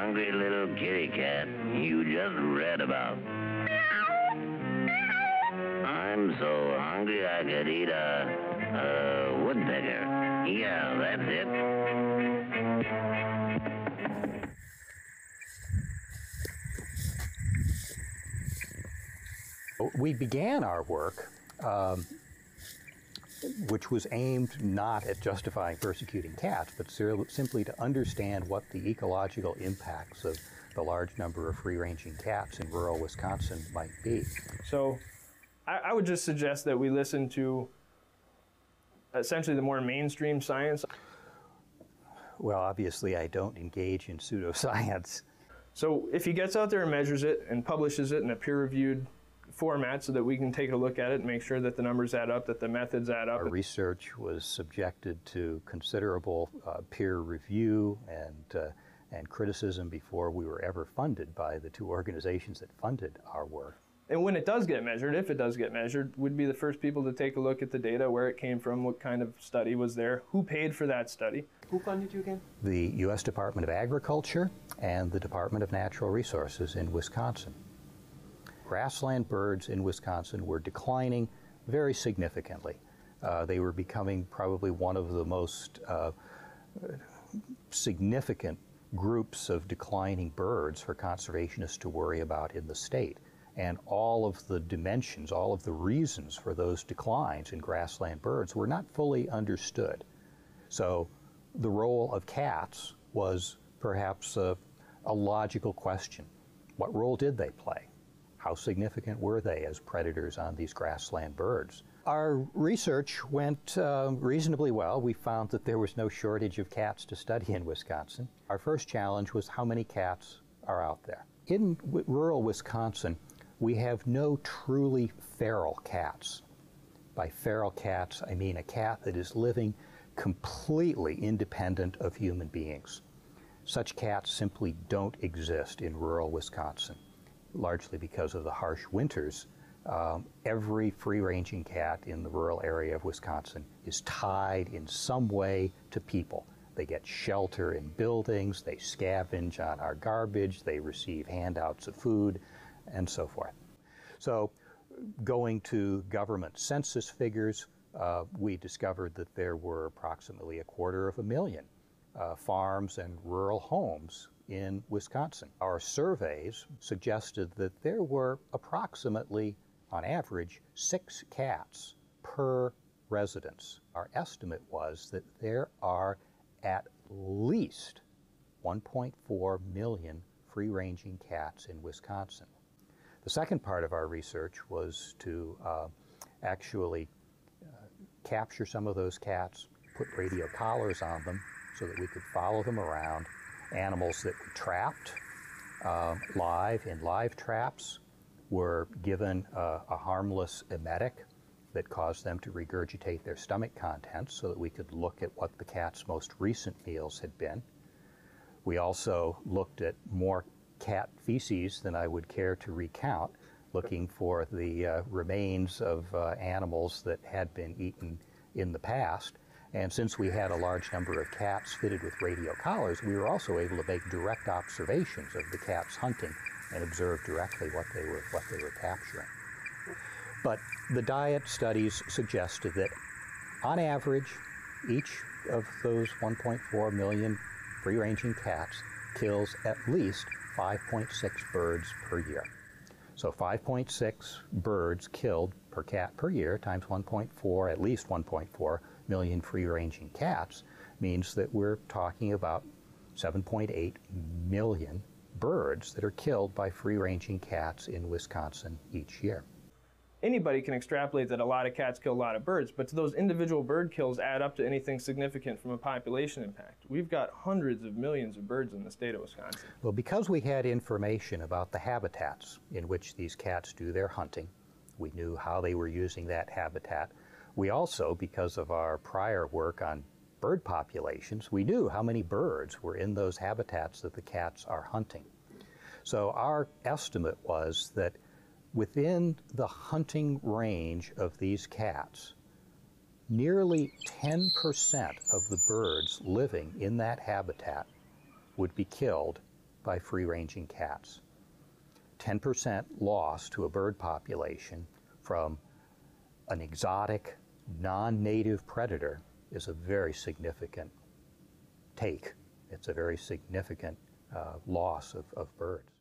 hungry little kitty cat you just read about. I'm so hungry I could eat a woodpecker. Yeah, that's it. We began our work, which was aimed not at justifying persecuting cats, but simply to understand what the ecological impacts of the large number of free-ranging cats in rural Wisconsin might be. So I would just suggest that we listen to essentially the more mainstream science. Well, obviously I don't engage in pseudoscience. So if he gets out there and measures it and publishes it in a peer-reviewed format so that we can take a look at it and make sure that the numbers add up, that the methods add up. Our research was subjected to considerable peer review and criticism before we were ever funded by the two organizations that funded our work. And when it does get measured, if it does get measured, we'd be the first people to take a look at the data, where it came from, what kind of study was there, who paid for that study. Who funded you again? The U.S. Department of Agriculture and the Department of Natural Resources in Wisconsin. Grassland birds in Wisconsin were declining very significantly. They were becoming probably one of the most significant groups of declining birds for conservationists to worry about in the state. And all of the dimensions, all of the reasons for those declines in grassland birds were not fully understood. So the role of cats was perhaps a logical question. What role did they play? How significant were they as predators on these grassland birds? Our research went reasonably well. We found that there was no shortage of cats to study in Wisconsin. Our first challenge was how many cats are out there. In rural Wisconsin, we have no truly feral cats. By feral cats, I mean a cat that is living completely independent of human beings. Such cats simply don't exist in rural Wisconsin, largely because of the harsh winters. Every free-ranging cat in the rural area of Wisconsin is tied in some way to people. They get shelter in buildings, they scavenge on our garbage, they receive handouts of food, and so forth. So, going to government census figures, we discovered that there were approximately 250,000 farms and rural homes in Wisconsin. Our surveys suggested that there were approximately, on average, 6 cats per residence. Our estimate was that there are at least 1.4 million free-ranging cats in Wisconsin. The second part of our research was to actually capture some of those cats, put radio collars on them so that we could follow them around. Animals that were trapped live in live traps were given a harmless emetic that caused them to regurgitate their stomach contents so that we could look at what the cat's most recent meals had been. We also looked at more cat feces than I would care to recount, looking for the remains of animals that had been eaten in the past. And since we had a large number of cats fitted with radio collars, we were also able to make direct observations of the cats hunting and observe directly what they were capturing. But the diet studies suggested that, on average, each of those 1.4 million free-ranging cats kills at least 5.6 birds per year. So 5.6 birds killed per cat per year times 1.4, at least 1.4 million free-ranging cats, means that we're talking about 7.8 million birds that are killed by free-ranging cats in Wisconsin each year. Anybody can extrapolate that a lot of cats kill a lot of birds, but do those individual bird kills add up to anything significant from a population impact? We've got hundreds of millions of birds in the state of Wisconsin. Well, because we had information about the habitats in which these cats do their hunting, we knew how they were using that habitat. We also, because of our prior work on bird populations, we knew how many birds were in those habitats that the cats are hunting. So our estimate was that within the hunting range of these cats, nearly 10% of the birds living in that habitat would be killed by free-ranging cats. 10% loss to a bird population from an exotic, non-native predator is a very significant take. It's a very significant loss of birds.